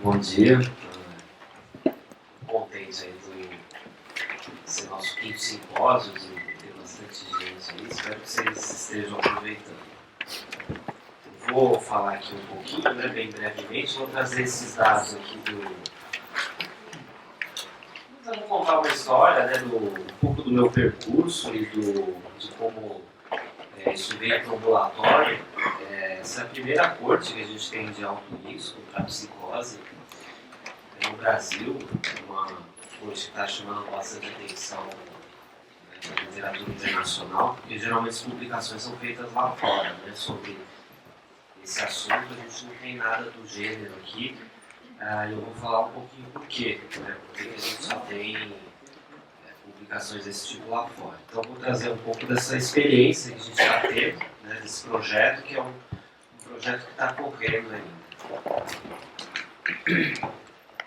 Bom dia. Contente aí do ser nosso quinto simpósio, de ter bastante gente aí. Espero que vocês estejam aproveitando. Eu vou falar aqui um pouquinho, né, bem brevemente. Vou trazer esses dados aqui Vou contar uma história, né, um pouco do meu percurso e de como isso veio para o ambulatório. Essa é a primeira corte que a gente tem de alto risco para psicose no Brasil, uma corte que está chamando bastante atenção na literatura internacional, porque geralmente as publicações são feitas lá fora, né, sobre esse assunto. A gente não tem nada do gênero aqui. Eu vou falar um pouquinho por quê, né, porque a gente só tem publicações desse tipo lá fora. Então, vou trazer um pouco dessa experiência que a gente está tendo, né, desse projeto, que é um projeto que está correndo ainda.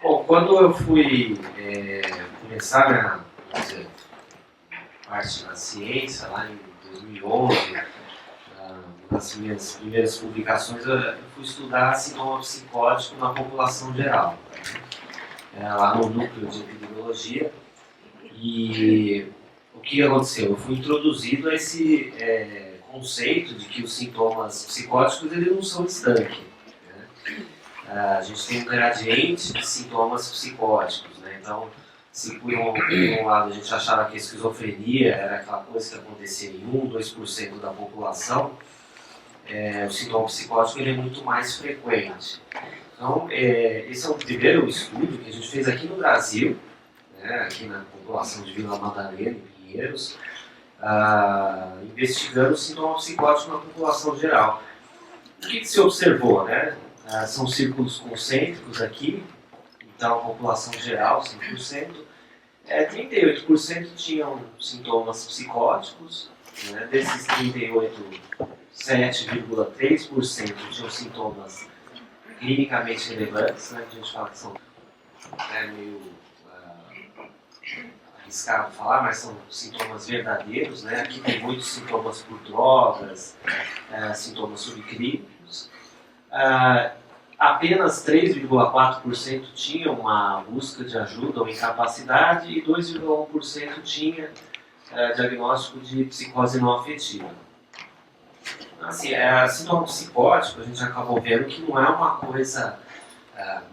Bom, quando eu fui começar a parte na ciência, lá em 2011, uma das minhas primeiras publicações, eu fui estudar sintoma psicótico na população geral, lá no núcleo de epidemiologia. E o que aconteceu? Eu fui introduzido a esse conceito de que os sintomas psicóticos eles não são estanques. Né? A gente tem um gradiente de sintomas psicóticos. Né? Então, se por um lado a gente achava que a esquizofrenia era aquela coisa que acontecia em 1, 2% da população, o sintoma psicótico ele é muito mais frequente. Então, esse é o primeiro estudo que a gente fez aqui no Brasil, aqui na população de Vila Madalena, em Pinheiros, investigando o sintoma psicótico na população geral. O que se observou? Né? São círculos concêntricos aqui, então a população geral, 100%, 38% tinham sintomas psicóticos, né? Desses 38%, 7,3% tinham sintomas clinicamente relevantes, né? A gente fala que são meio arriscado falar, mas são sintomas verdadeiros, né? Aqui tem muitos sintomas por drogas, sintomas subclínicos. Apenas 3,4% tinham uma busca de ajuda ou incapacidade e 2,1% tinha diagnóstico de psicose não afetiva. Assim, sintoma psicótico, a gente acabou vendo que não é uma coisa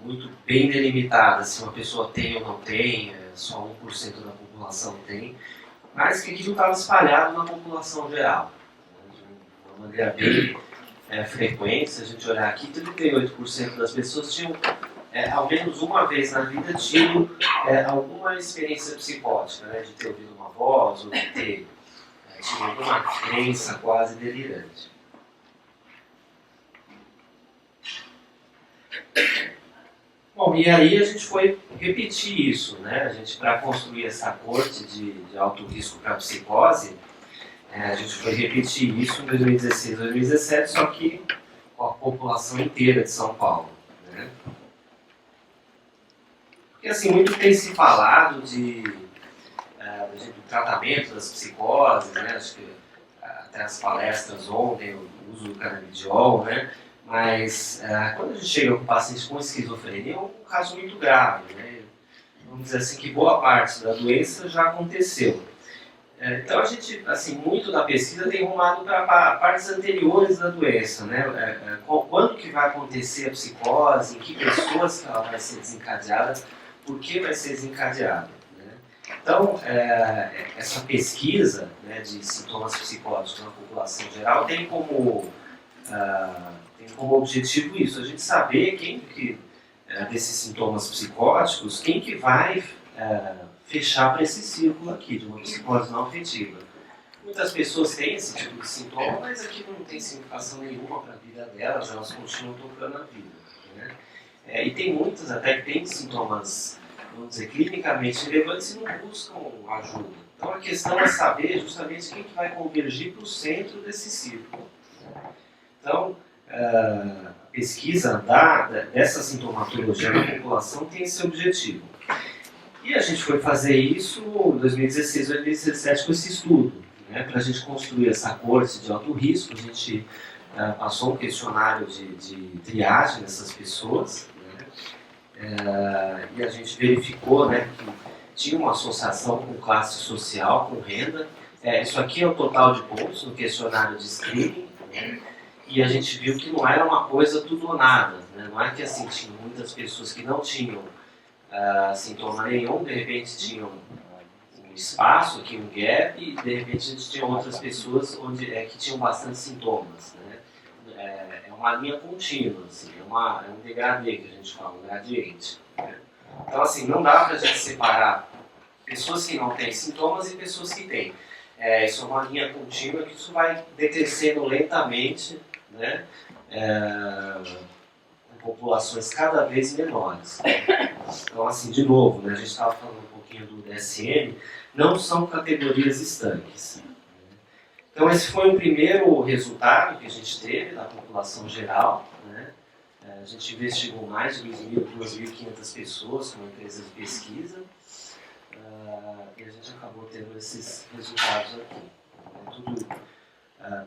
muito bem delimitada, se uma pessoa tem ou não tem, só 1% da população tem, mas que aquilo estava espalhado na população geral, de uma maneira bem frequente. Se a gente olhar aqui, 38% das pessoas tinham, ao menos uma vez na vida, tido alguma experiência psicótica, né, de ter ouvido uma voz ou de ter tido alguma crença quase delirante. Bom, e aí a gente foi repetir isso, né? A gente, para construir essa corte de alto risco para psicose, a gente foi repetir isso em 2016, 2017, só que com a população inteira de São Paulo. Né? Porque assim, muito tem se falado do tratamento das psicoses, né? Acho que até as palestras ontem, o uso do canabidiol, né? Mas quando a gente chega com pacientes com esquizofrenia, é um caso muito grave. Né? Vamos dizer assim que boa parte da doença já aconteceu. Então a gente, assim, muito da pesquisa tem rumado para partes anteriores da doença. Né? Quando que vai acontecer a psicose, em que pessoas que ela vai ser desencadeada, por que vai ser desencadeada. Né? Então, essa pesquisa, né, de sintomas psicóticos na população geral tem como objetivo isso, a gente saber desses sintomas psicóticos, quem que vai fechar para esse círculo aqui, de uma psicose não afetiva. Muitas pessoas têm esse tipo de sintoma, mas aqui não tem significação nenhuma para a vida delas, elas continuam tocando a vida. Né? E tem muitas até que têm sintomas, vamos dizer, clinicamente relevantes e não buscam ajuda. Então a questão é saber justamente quem que vai convergir para o centro desse círculo. Então, a pesquisa dessa sintomatologia na população tem esse objetivo. E a gente foi fazer isso em 2016, 2017 com esse estudo, né, para a gente construir essa corte de alto risco. A gente passou um questionário de triagem dessas pessoas, né, E a gente verificou, né, que tinha uma associação com classe social, com renda. Isso aqui é o total de pontos no questionário de screening, né? E a gente viu que não era uma coisa tudo ou nada, né? Não é que assim, tinha muitas pessoas que não tinham sintoma nenhum, de repente tinham um espaço aqui, um gap, e de repente a gente tinha outras pessoas que tinham bastante sintomas, né? É uma linha contínua, assim, é um degradê que a gente fala, um gradiente, né? Então, assim, não dá para a gente separar pessoas que não têm sintomas e pessoas que têm. Isso é uma linha contínua que isso vai decrescendo lentamente, né? Com populações cada vez menores. Então, assim, de novo, né, a gente estava falando um pouquinho do DSM, não são categorias estanques. Então, esse foi o primeiro resultado que a gente teve da população geral, né? A gente investigou mais de 2.500 pessoas com empresas de pesquisa, e a gente acabou tendo esses resultados aqui. Tudo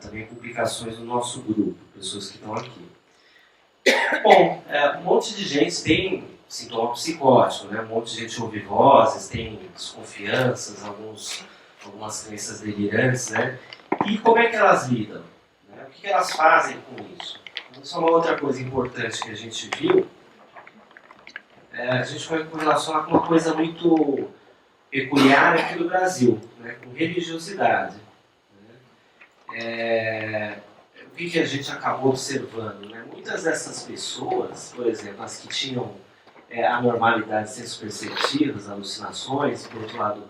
também publicações do nosso grupo, pessoas que estão aqui. Bom, um monte de gente tem sintoma psicótico, né? Um monte de gente ouve vozes, tem desconfianças, algumas crenças delirantes, né? E como é que elas lidam? Né? O que elas fazem com isso? Isso é uma outra coisa importante que a gente viu. A gente vai correlacionar com uma coisa muito peculiar aqui do Brasil, né? Com religiosidade. Né? O que a gente acabou observando? Né? Muitas dessas pessoas, por exemplo, as que tinham anormalidades sensoperceptivas, alucinações, por outro lado,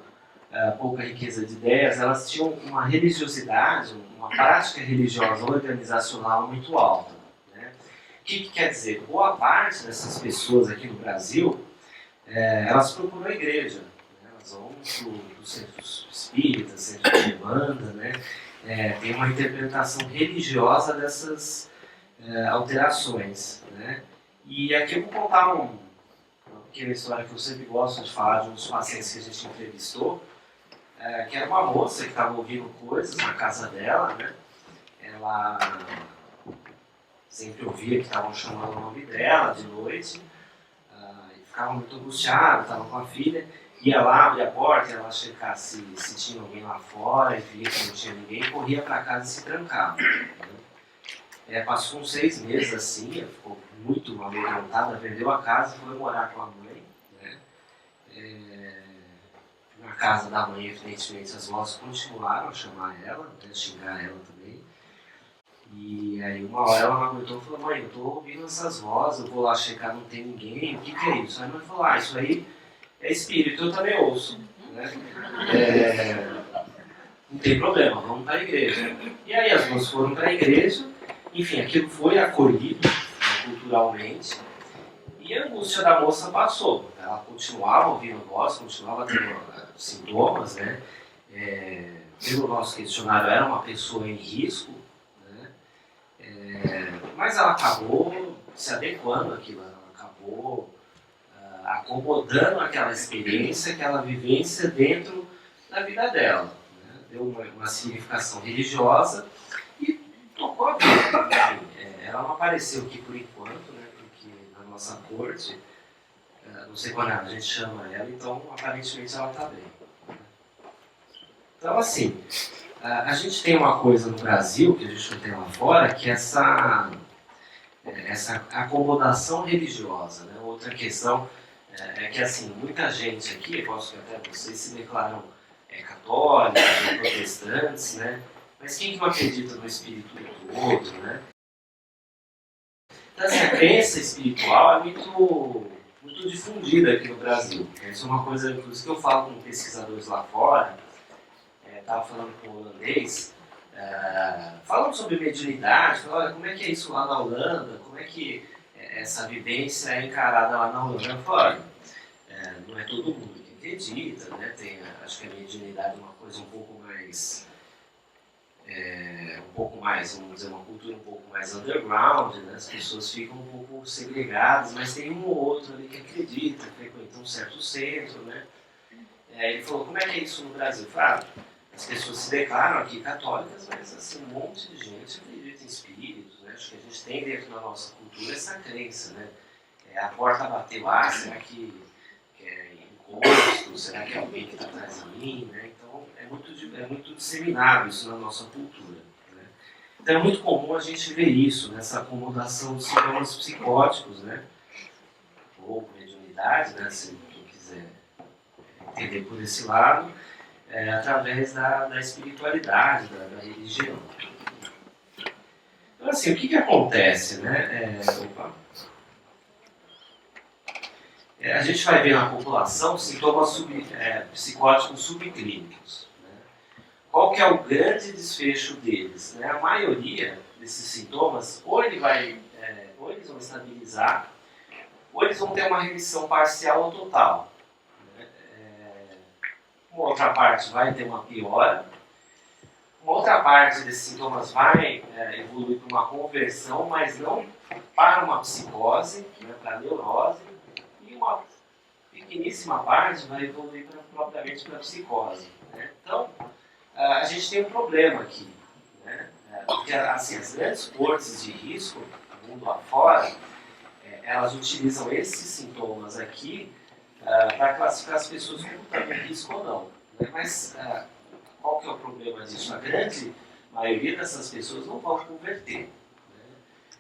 pouca riqueza de ideias, elas tinham uma religiosidade, uma prática religiosa organizacional muito alta. Né? O que quer dizer? Boa parte dessas pessoas aqui no Brasil, elas procuram a igreja. Né? Elas vão para os centros espíritas, centros de demanda, né? Tem uma interpretação religiosa dessas alterações. Né? E aqui eu vou contar uma pequena história que eu sempre gosto de falar de um dos pacientes que a gente entrevistou, que era uma moça que estava ouvindo coisas na casa dela, né? Ela sempre ouvia que estavam chamando o nome dela de noite, e ficava muito angustiada, estava com a filha, ia lá, abria a porta, ia lá checar se tinha alguém lá fora, e via que não tinha ninguém, corria para casa e se trancava. Né? Passou uns 6 meses assim, ficou muito amedrontada, vendeu a casa e foi morar com a mãe. Né? Na casa da mãe, evidentemente, as vozes continuaram a chamar ela, né, xingar ela também. E aí uma hora ela me aguentou e falou: mãe, eu estou ouvindo essas vozes, eu vou lá checar, não tem ninguém, o que é isso? Aí a mãe falou: isso aí é espírito, eu também ouço. Né? Não tem problema, vamos para a igreja. E aí as duas foram para a igreja, enfim, aquilo foi acolhido, né, culturalmente, e a angústia da moça passou. Ela continuava ouvindo voz, continuava tendo sintomas, né? Pelo nosso questionário, era uma pessoa em risco, né? Mas ela acabou se adequando àquilo, ela acabou acomodando aquela experiência, aquela vivência dentro da vida dela. Né? Deu uma significação religiosa e tocou a vida. Enfim, ela não apareceu aqui por enquanto, né? Porque na nossa corte, não sei quando a gente chama ela, então aparentemente ela está bem. Então, assim, a gente tem uma coisa no Brasil, que a gente não tem lá fora, que é essa acomodação religiosa. Né? Outra questão é que, assim, muita gente aqui, eu posso que até vocês se declaram católicos, protestantes, né? Mas quem que não acredita no espírito do outro, né? Então, assim, a crença espiritual é muito difundida aqui no Brasil. Isso é uma coisa, por isso que eu falo com pesquisadores lá fora, estava falando com o holandês, falando sobre mediunidade, falando, como é que é isso lá na Holanda, como é que essa vivência é encarada lá na Holanda. Eu falei, não é todo mundo que acredita, né? Acho que a mediunidade é uma coisa um pouco mais, vamos dizer, uma cultura um pouco mais underground, né? As pessoas ficam um pouco segregadas, mas tem um ou outro ali que acredita, frequenta um certo centro, né? Ele falou, como é que é isso no Brasil? Eu falei, as pessoas se declaram aqui católicas, mas assim, um monte de gente acredita em espíritos, né? Acho que a gente tem dentro da nossa cultura essa crença, né? a porta bateu, será que é encosto, será que é alguém que está atrás de mim, né? Então é muito disseminado isso na nossa cultura, né? Então é muito comum a gente ver isso, nessa acomodação de sintomas psicóticos, né? Ou mediunidade, né? Se quem quiser entender por esse lado, através da espiritualidade, da religião. Então assim, o que acontece, né? A gente vai ver na população sintomas psicóticos subclínicos. Né? Qual que é o grande desfecho deles? Né? A maioria desses sintomas, ou eles vão estabilizar, ou eles vão ter uma remissão parcial ou total. Né? Uma outra parte vai ter uma piora, uma outra parte desses sintomas vai evoluir para uma conversão, mas não para uma psicose, né, para a neurose, e uma pequeníssima parte vai evoluir propriamente para a psicose. Né? Então, a gente tem um problema aqui. Né? Porque assim, as grandes cortes de risco, mundo afora, elas utilizam esses sintomas aqui para classificar as pessoas como estão em risco ou não. Né? Mas qual que é o problema disso? A grande maioria dessas pessoas não vão converter.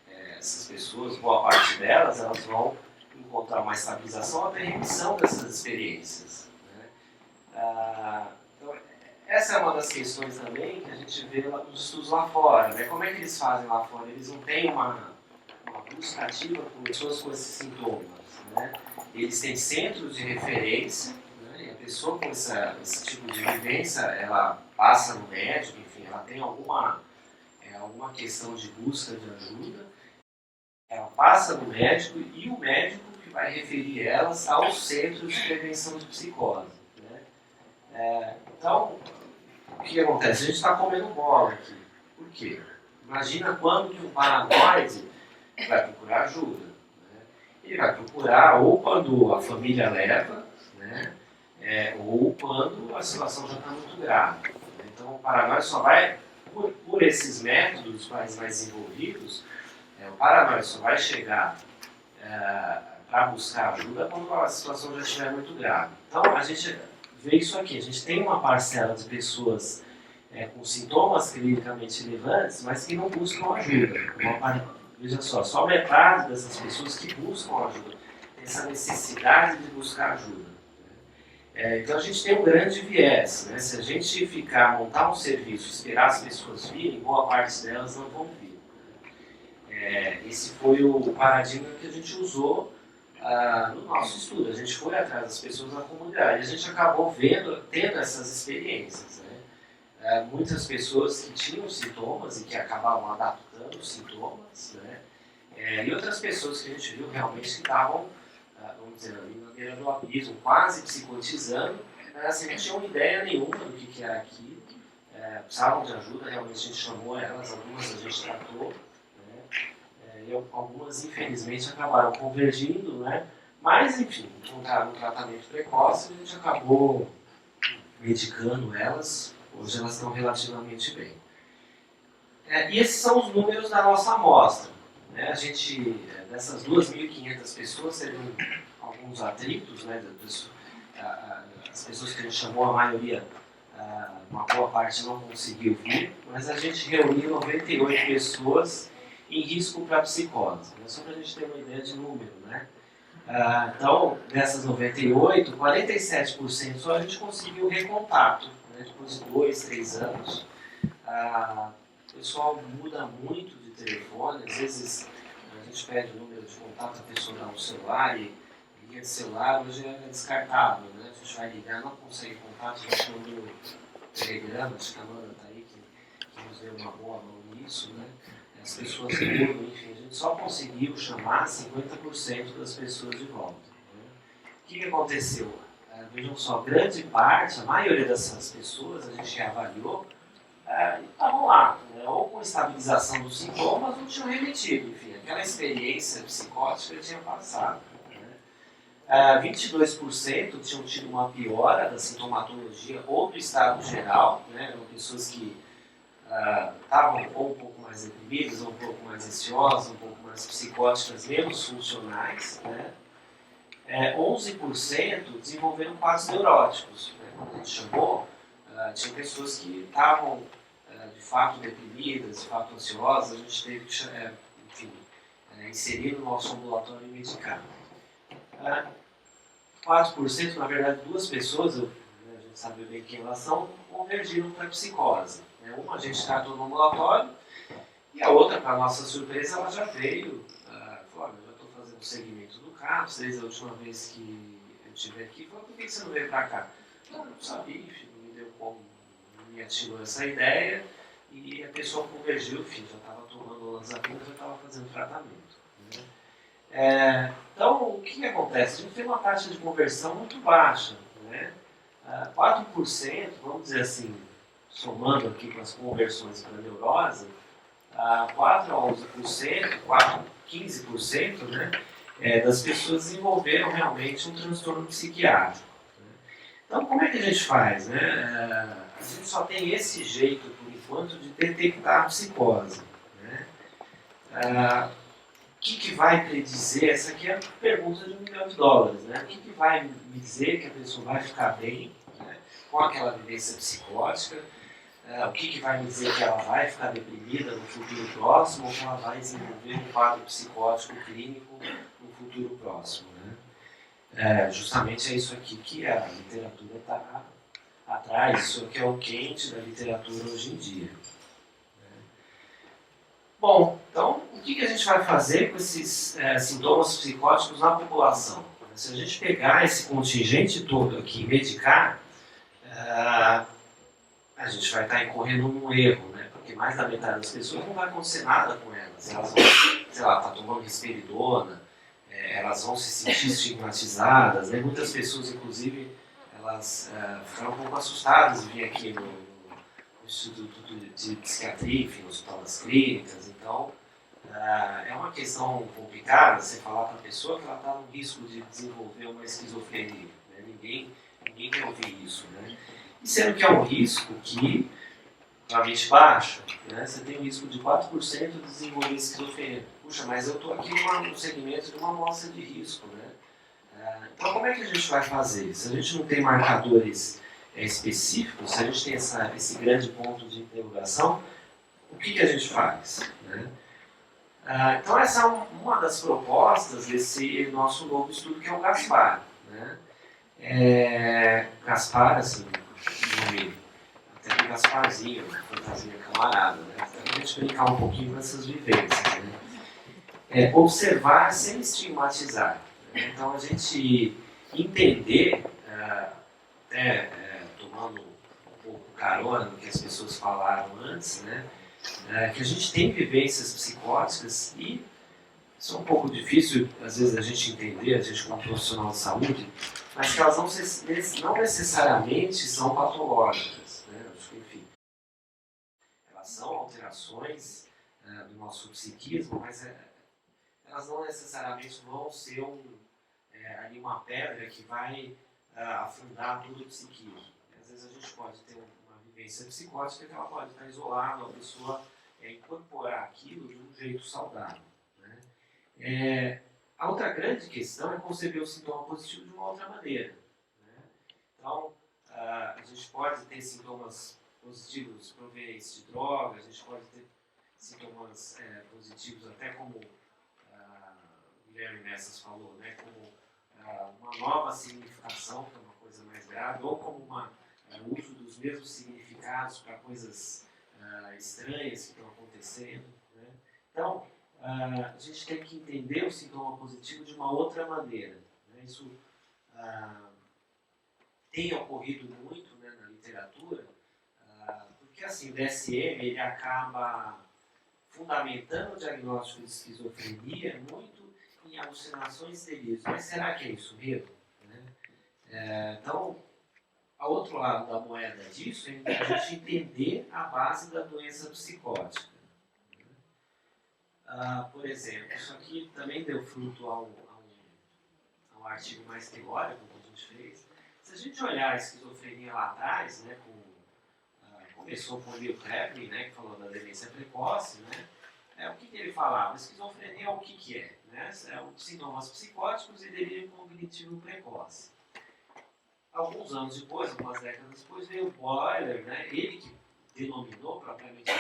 Né? Essas pessoas, boa parte delas, elas vão encontrar uma estabilização até remissão dessas experiências. Né? Então, essa é uma das questões também que a gente vê nos estudos lá fora. Né? Como é que eles fazem lá fora? Eles não têm uma busca ativa por pessoas com esses sintomas. Né? Eles têm centros de referência, né? E a pessoa com esse tipo de vivência, ela passa no médico, enfim, ela tem alguma questão de busca de ajuda, ela passa no médico e o médico que vai referir elas aos centros de prevenção de psicose. Né? Então, o que acontece? A gente está comendo bola aqui. Por quê? Imagina quando que um paranoide vai procurar ajuda. Né? Ele vai procurar ou quando a família leva, né? Ou quando a situação já está muito grave. Né? Então, o paranoide só vai, por esses métodos mais desenvolvidos, o paranoide só vai chegar para buscar ajuda quando a situação já estiver muito grave. Então, a gente vê isso aqui. A gente tem uma parcela de pessoas com sintomas clinicamente relevantes, mas que não buscam ajuda. Veja só metade dessas pessoas que buscam ajuda tem essa necessidade de buscar ajuda. Então, a gente tem um grande viés. Né? Se a gente montar um serviço, esperar as pessoas virem, boa parte delas não vão vir. Esse foi o paradigma que a gente usou no nosso estudo. A gente foi atrás das pessoas na comunidade. A gente acabou tendo essas experiências. Né? Muitas pessoas que tinham sintomas e que acabavam adaptando os sintomas. Né? E outras pessoas que a gente viu realmente que estavam, vamos dizer, ali na beira do abismo, quase psicotizando. Mas assim, não tinham ideia nenhuma do que era aquilo. Precisavam de ajuda, realmente a gente chamou elas, algumas a gente tratou. E algumas, infelizmente, acabaram convergindo, né? Mas, enfim, no tratamento precoce, a gente acabou medicando elas. Hoje elas estão relativamente bem. E esses são os números da nossa amostra. Né? A gente, dessas 2.500 pessoas, teve alguns atritos, né? As pessoas que a gente chamou, a maioria, uma boa parte não conseguiu vir, mas a gente reuniu 98 pessoas em risco para psicose. Só para a gente ter uma ideia de número, né? Então, dessas 98, 47% só a gente conseguiu recontato, né? Depois de 2, 3 anos. O pessoal muda muito de telefone, às vezes a gente pede o número de contato, a pessoa dá um celular e liga de celular, hoje é descartável, né? A gente vai ligar, não consegue contato, a gente manda o Telegram, acho que a Amanda está aí, que nos deu uma boa mão nisso, né? As pessoas mudam, enfim, a gente só conseguiu chamar 50% das pessoas de volta. Né? O que aconteceu? Vejam só, grande parte, a maioria dessas pessoas, a gente avaliou, estavam lá, né? Ou com estabilização dos sintomas, ou tinham remitido, enfim, aquela experiência psicótica tinha passado. Né? 22% tinham tido uma piora da sintomatologia ou do estado geral, né? Eram pessoas que estavam ou um pouco mais deprimidas, ou um pouco mais ansiosas, um pouco nas psicóticas menos funcionais, né? 11% desenvolveram quadros neuróticos. Né? Quando a gente chamou, tinha pessoas que estavam de fato deprimidas, de fato ansiosas, a gente teve que inserir no nosso ambulatório e medicar. 4%, na verdade, 2 pessoas, a gente sabe bem quem elas são, convergiram para a psicose. Né? Uma a gente tratou no ambulatório e a outra, para nossa surpresa, ela já veio, falou, olha, eu já estou fazendo o segmento do CAPS, desde a última vez que eu estive aqui, falou, por que você não veio para cá? Eu não sabia, enfim, não me deu como, me atirou essa ideia e a pessoa convergiu, enfim, já estava tomando olanzapina, já estava fazendo tratamento. Né? Então, o que acontece? A gente tem uma taxa de conversão muito baixa. Né? 4%, vamos dizer assim, somando aqui com as conversões para a neurose, 4 a 11%, 15%, né, das pessoas desenvolveram realmente um transtorno psiquiátrico. Né? Então, como é que a gente faz? Né? A gente só tem esse jeito, por enquanto, de detectar a psicose. Né? O que vai predizer? Essa aqui é a pergunta de $1 milhão. Né? O que vai me dizer que a pessoa vai ficar bem, né, com aquela vivência psicótica? O que vai me dizer que ela vai ficar deprimida no futuro próximo ou que ela vai desenvolver um quadro psicótico clínico no futuro próximo? Né? Justamente é isso aqui que a literatura está atrás, isso aqui é o quente da literatura hoje em dia. Bom, então, o que a gente vai fazer com esses sintomas psicóticos na população? Se a gente pegar esse contingente todo aqui e medicar, a gente vai estar incorrendo num erro, né? Porque mais da metade das pessoas não vai acontecer nada com elas. Elas vão, sei lá, tá tomando risperidona, elas vão se sentir estigmatizadas, né? Muitas pessoas, inclusive, elas ficaram um pouco assustadas de vir aqui no Instituto de Psiquiatria, enfim, no Hospital das Clínicas. Então, é uma questão complicada você falar para a pessoa que ela está no risco de desenvolver uma esquizofrenia. Né? Ninguém quer ouvir isso. Né? E sendo que é um risco que realmente baixo, né? Você tem um risco de 4% de desenvolver esquizofrenia. Puxa, mas eu estou aqui no segmento de uma amostra de risco. Né? Então, como é que a gente vai fazer? Se a gente não tem marcadores específicos, se a gente tem esse grande ponto de interrogação, o que a gente faz? Né? Então, essa é uma das propostas desse nosso novo estudo, que é o GASPAR. Né? GASPAR, assim, nome até que Gasparzinho, fantasia camarada, né? Então, a gente brincar um pouquinho com essas vivências. Né? Observar sem estigmatizar. Né? Então, a gente entender, até tomando um pouco carona no que as pessoas falaram antes, né? Que a gente tem vivências psicóticas e isso é um pouco difícil, às vezes, a gente entender, a gente como profissional de saúde, mas que elas não necessariamente são patológicas. Né? Enfim, elas são alterações do nosso psiquismo, mas elas não necessariamente vão ser ali uma pedra que vai afundar todo o psiquismo. Às vezes a gente pode ter uma vivência psicótica que ela pode estar isolada, a pessoa incorporar aquilo de um jeito saudável. Né? A outra grande questão é conceber o sintoma positivo de uma outra maneira. Né? Então, a gente pode ter sintomas positivos provenientes de drogas, a gente pode ter sintomas positivos até como o Guilherme Messas falou, né? Como uma nova significação, que é uma coisa mais grave, ou como o uso dos mesmos significados para coisas estranhas que estão acontecendo. Né? Então, a gente tem que entender o sintoma positivo de uma outra maneira. Né? Isso tem ocorrido muito, né, na literatura, porque assim, o DSM ele acaba fundamentando o diagnóstico de esquizofrenia muito em alucinações e delírios. Mas será que é isso mesmo? Né? Então, ao outro lado da moeda disso é a gente entender a base da doença psicótica. Por exemplo, isso aqui também deu fruto a um artigo mais teórico que a gente fez. Se a gente olhar a esquizofrenia lá atrás, né, começou com o Neil Krepin, né, que falou da demência precoce, né, o que ele falava? Esquizofrenia o que é? Né? São sintomas psicóticos e delírio cognitivo precoce. Alguns anos depois, algumas décadas depois, veio o Boiler, né? Ele que denominou propriamente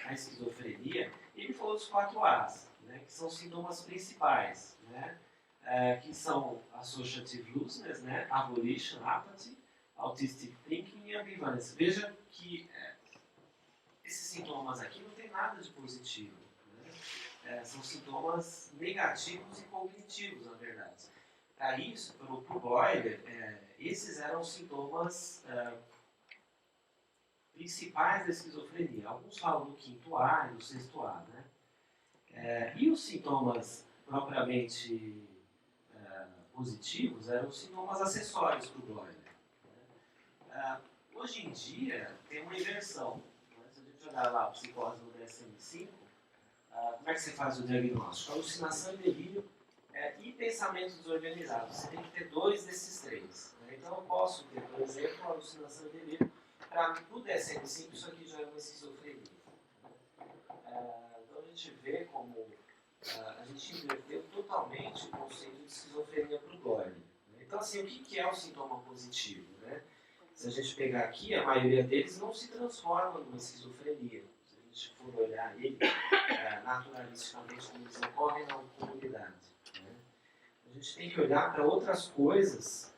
a esquizofrenia, ele falou dos 4 As, né? Que são os sintomas principais, né? Que são associative looseness, né? Avolition, apathy, autistic thinking e ambivalence. Veja que esses sintomas aqui não tem nada de positivo, né? São sintomas negativos e cognitivos, na verdade. Para isso, para o Boiler, esses eram os sintomas principais da esquizofrenia. Alguns falam do 5º A e do 6º A, né? E os sintomas propriamente positivos eram os sintomas acessórios para o Boiler. Hoje em dia, tem uma inversão. Se a gente olhar lá a psicose no DSM-5, como é que você faz o diagnóstico? Alucinação e delírio e pensamento desorganizado. Você tem que ter 2 desses 3. Né? Então eu posso ter, por exemplo, alucinação e delírio. No DSM-5 isso aqui já é uma esquizofrenia. Então a gente vê como a gente inverteu totalmente o conceito de esquizofrenia para o Boiler. Né? Então assim, o que é o sintoma positivo? Né? Se a gente pegar aqui, a maioria deles não se transforma numa esquizofrenia. Se a gente for olhar ele naturalisticamente como eles ocorrem na comunidade. Né? A gente tem que olhar para outras coisas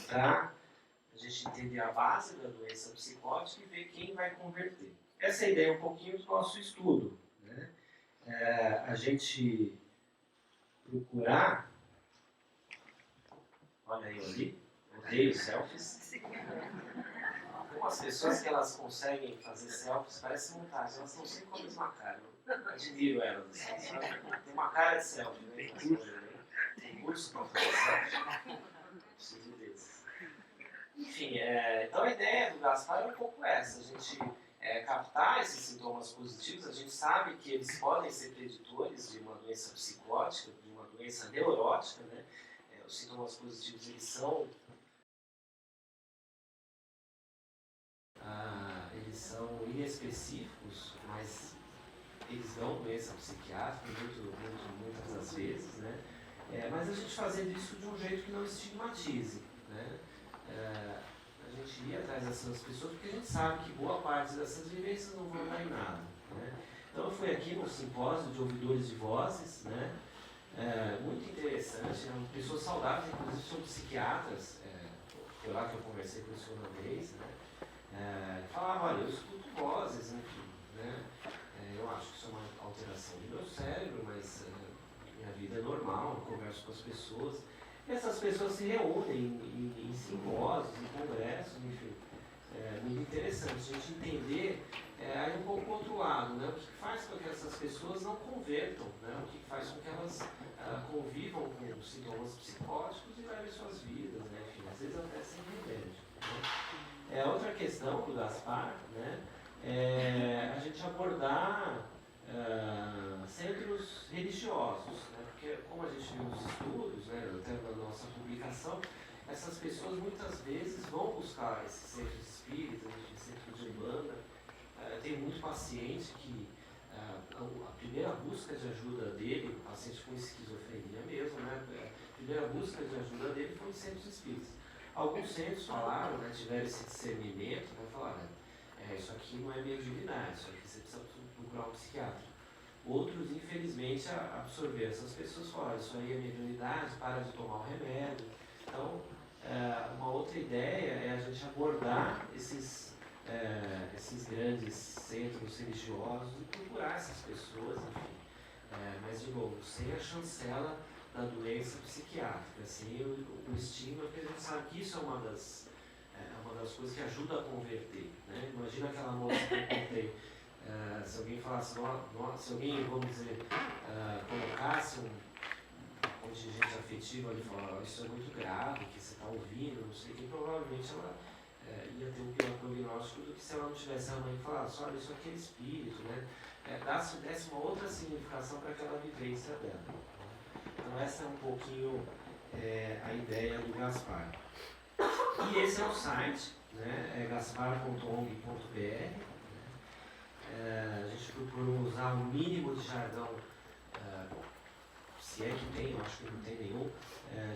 para a gente entender a base da doença psicótica e ver quem vai converter. Essa é a ideia um pouquinho do nosso estudo. Né? A gente procurar... Olha eu ali. Odeio selfies. Tem umas pessoas que elas conseguem fazer selfies, parece montagem, elas estão sempre com a mesma cara. Eu admiro elas. Assim, tem uma cara de selfie, né? Tem curso para fazer selfie. Preciso desses. Enfim, então a ideia do Gaspar é um pouco essa, a gente captar esses sintomas positivos, a gente sabe que eles podem ser preditores de uma doença psicótica, de uma doença neurótica, né? Os sintomas positivos, eles são inespecíficos, mas eles dão doença psiquiátrica muitas das vezes, né? Mas a gente fazendo isso de um jeito que não estigmatize, né? A gente ir atrás dessas pessoas porque a gente sabe que boa parte dessas vivências não vão dar em nada, né? Então eu fui aqui num simpósio de ouvidores de vozes, né? Muito interessante, pessoas saudáveis, inclusive são psiquiatras, foi lá que eu conversei com o senhor uma vez, né? Falava, olha, eu escuto vozes, enfim, né? Eu acho que isso é uma alteração do meu cérebro, mas minha vida é normal, eu converso com as pessoas. E essas pessoas se reúnem em simpósios, em congressos, enfim. Muito interessante a gente entender aí um pouco o outro lado, né? O que faz com que essas pessoas não convertam, né? O que faz com que elas convivam com sintomas psicóticos e levem suas vidas, né? Enfim, às vezes até sem remédio. Né? Outra questão do Gaspar, né? A gente abordar centros religiosos, né? Porque como a gente viu nos estudos, né, até na nossa publicação, essas pessoas muitas vezes vão buscar esses centros espíritas, esses centros de Umbanda. Tem muito paciente que a primeira busca de ajuda dele, o paciente com esquizofrenia mesmo, né, a primeira busca de ajuda dele foi em centros espíritas. Alguns centros falaram, né, tiveram esse discernimento, né, falaram, isso aqui não é mediunidade, isso aqui você precisa procurar um psiquiatra. Outros, infelizmente, absorveram. Essas pessoas falaram, isso aí é mediunidade, para de tomar o remédio. Então, uma outra ideia é a gente abordar esses grandes centros religiosos e procurar essas pessoas, enfim. Mas, de novo, sem a chancela da doença psiquiátrica, sem o estigma, porque a gente sabe que isso é uma das coisas que ajuda a converter. Né? Imagina aquela moça que eu contei. Se alguém falasse, se alguém, vamos dizer, colocasse um contingente afetivo ali e falar, isso é muito grave, que você está ouvindo, não sei o que, provavelmente ela ia ter um pior prognóstico do que se ela não tivesse a mãe que falasse, olha, isso aqui é espírito, né? Desse uma outra significação para aquela vivência dela. Então essa é um pouquinho a ideia do Gaspar. E esse é o site, né? Gaspar.ong.br. A gente procura por usar o mínimo de jargão, se é que tem, eu acho que não tem nenhum,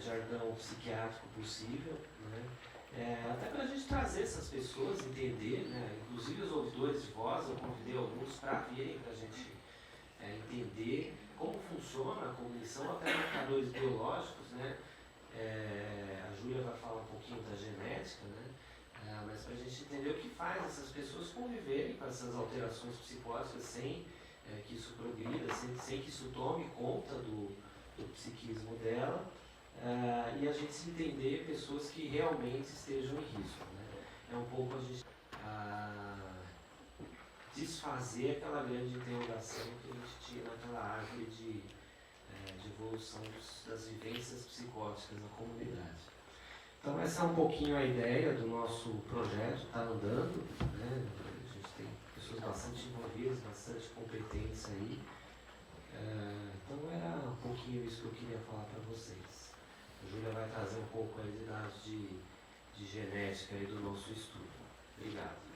jargão psiquiátrico possível, né? Até para a gente trazer essas pessoas, entender, né? Inclusive os ouvidores de voz, eu convidei alguns para virem para a gente entender como funciona a cognição, até marcadores biológicos, né? A Júlia vai falar um pouquinho da genética, né? Mas para a gente entender o que faz essas pessoas conviverem com essas alterações psicóticas sem que isso progrida, sem que isso tome conta do psiquismo dela, e a gente se entender pessoas que realmente estejam em risco, né? É um pouco a gente desfazer aquela grande interrogação que a gente tinha naquela árvore de evolução das vivências psicóticas na comunidade. Então essa é um pouquinho a ideia do nosso projeto, está andando, né? A gente tem pessoas bastante envolvidas, bastante competentes aí. Então era um pouquinho isso que eu queria falar para vocês. A Júlia vai trazer um pouco aí de dados de genética aí do nosso estudo. Obrigado.